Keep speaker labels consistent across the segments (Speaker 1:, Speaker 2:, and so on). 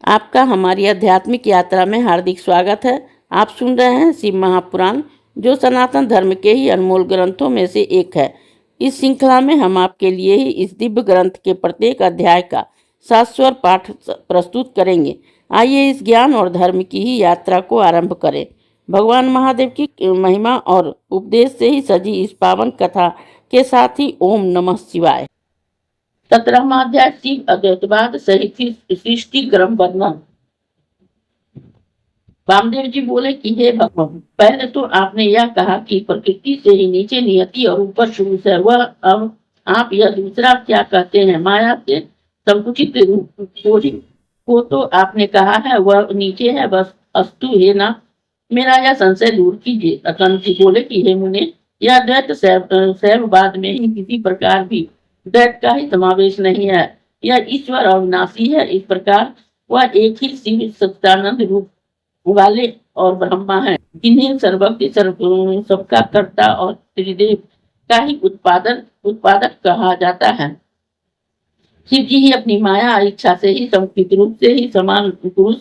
Speaker 1: आपका हमारी आध्यात्मिक यात्रा में हार्दिक स्वागत है। आप सुन रहे हैं शिव महापुराण, जो सनातन धर्म के ही अनमोल ग्रंथों में से एक है। इस श्रृंखला में हम आपके लिए ही इस दिव्य ग्रंथ के प्रत्येक अध्याय का शाश्वत पाठ प्रस्तुत करेंगे। आइए इस ज्ञान और धर्म की ही यात्रा को आरंभ करें। भगवान महादेव की महिमा और उपदेश से ही सजी इस पावन कथा के साथ ही ओम नमः शिवाय। 17वां अध्याय शिव अद्वैतवाद सहित सृष्टि क्रम वर्णन। वामदेव जी बोले कि हे भगवान, पहले तो आपने यह कहा कि प्रकृति से ही नीचे नियति और ऊपर पुरुष है। वह अब आप यह दूसरा क्या कहते हैं? माया से संकुचित को तो आपने कहा है वह नीचे है, बस अस्तु है ना। मेरा यह संशय दूर कीजिए। अतंत जी बोले कि हे मुने, यह द्वैत शैववाद में ही किसी प्रकार भी द्वैत का ही समावेश नहीं है। यह ईश्वर अविनाशी है। इस प्रकार वह एक ही शिव सच्चिदानंद रूप वाले और ब्रह्मा है, जिन्हें सर्वज्ञ सबका कर्ता और त्रिदेव का ही उत्पादक कहा जाता है। शिव जी ही अपनी माया इच्छा से ही समुचित रूप से ही समान पुरुष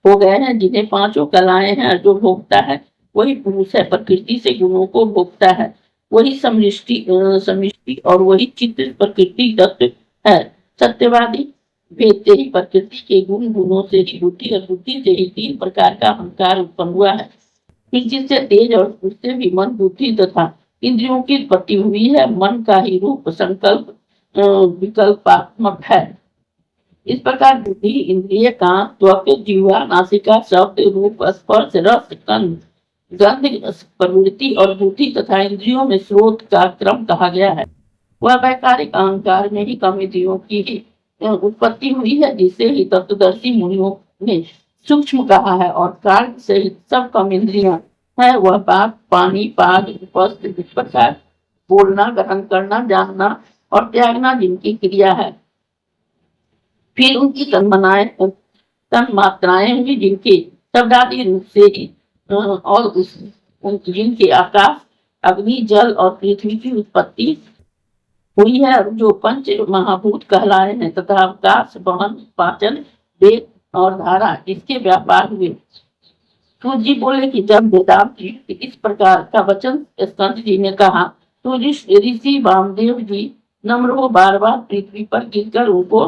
Speaker 1: हो गए हैं, जिन्हें पांचों कलाएं हैं। जो भोगता है वही पुरुष है, प्रकृति से गुणों को भोगता है वही समिष्टि और वही चित्त प्रकृति दत्त है। सत्यवादी भेद से ही प्रकृति के गुणों से ही बुद्धि और बुद्धि से ही तीन प्रकार का अहंकार उत्पन्न हुआ है। जिससे तेज और उससे भी मन, बुद्धि तथा इंद्रियों की उत्पत्ति हुई है। मन का ही रूप संकल्प विकल्पात्मक है। इस प्रकार बुद्धि, इंद्रिय, कान, त्वक, जीवा, नासिका, शब्द, रूप, स्पर्श, रस, गंध, प्रवृत्ति और बुद्धि तथा इंद्रियों में स्रोत का क्रम कहा गया है। वह वैकारिक अहंकार में ही कम इंद्रियों की उत्पत्ति हुई है, जिसे ही तत्वदर्शी मुनियों ने सूक्ष्म कहा है। और कार्य से ही सब कम इंद्रियां है। वह बात, पानी, पाग, उपस्थ, इस प्रकार बोलना, ग्रहण करना, जानना और त्यागना जिनकी क्रिया है। फिर उनकी तन्मात्राएं हुई, जिनके शब्दादि रूप से ही और जिनके आकाश, अग्नि, जल और पृथ्वी की उत्पत्ति हुई है, जो पंच महाभूत कहलाए हैं, तथा आकाश, वहन, पाचन, वेग और धारा इसके व्यापार हुए। तो जी बोले कि जब वेदांत इस प्रकार का वचन स्कंद जी ने कहा, तो ऋषि वामदेव जी नम्र हो बार बार पृथ्वी पर गिरकर उनको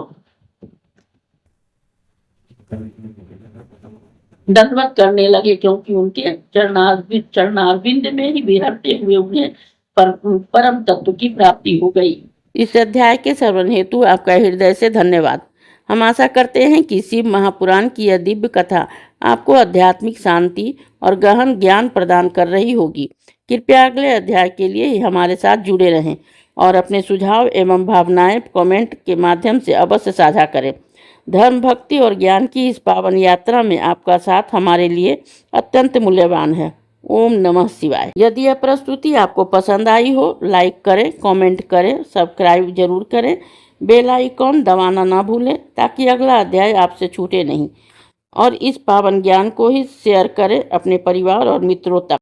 Speaker 1: दंडवत करने लगे, क्योंकि उनके चरणारविंद में ही विहरते हुए उन्हें परम तत्व की प्राप्ति हो गई। इस अध्याय के श्रवण हेतु आपका हृदय से धन्यवाद। हम आशा करते हैं कि शिव महापुराण की यह दिव्य कथा आपको आध्यात्मिक शांति और गहन ज्ञान प्रदान कर रही होगी। कृपया अगले अध्याय के लिए हमारे साथ जुड़े रहें और अपने सुझाव एवं भावनाएं कमेंट के माध्यम से अवश्य साझा करें। धर्म, भक्ति और ज्ञान की इस पावन यात्रा में आपका साथ हमारे लिए अत्यंत मूल्यवान है। ओम नमः शिवाय। यदि यह प्रस्तुति आपको पसंद आई हो, लाइक करें, कमेंट करें, सब्सक्राइब जरूर करें, बेल आइकॉन दबाना ना भूलें, ताकि अगला अध्याय आपसे छूटे नहीं। और इस पावन ज्ञान को ही शेयर करें अपने परिवार और मित्रों तक।